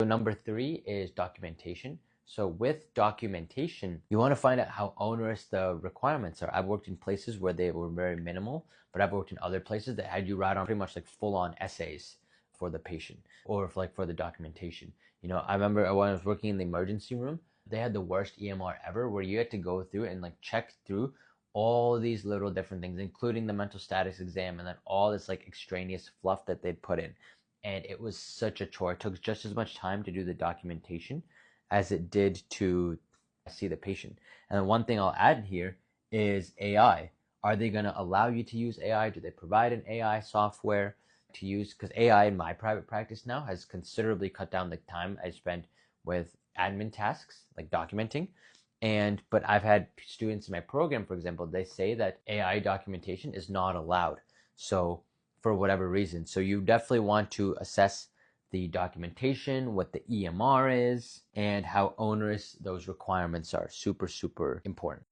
So number three is documentation. So with documentation, you want to find out how onerous the requirements are. I've worked in places where they were very minimal, but I've worked in other places that had you write on pretty much like full-on essays for the patient or for the documentation. I remember when I was working in the emergency room, they had the worst EMR ever where you had to go through and like check through all these little different things, including the mental status exam and then all this like extraneous fluff that they'd put in. And it was such a chore. It took just as much time to do the documentation as it did to see the patient. And then one thing I'll add here is AI. Are they going to allow you to use AI? Do they provide an AI software to use? Because AI in my private practice now has considerably cut down the time I spend with admin tasks like documenting. But I've had students in my program, for example, they say that AI documentation is not allowed. So for whatever reason. So you definitely want to assess the documentation, what the EMR is, and how onerous those requirements are. Super, super important.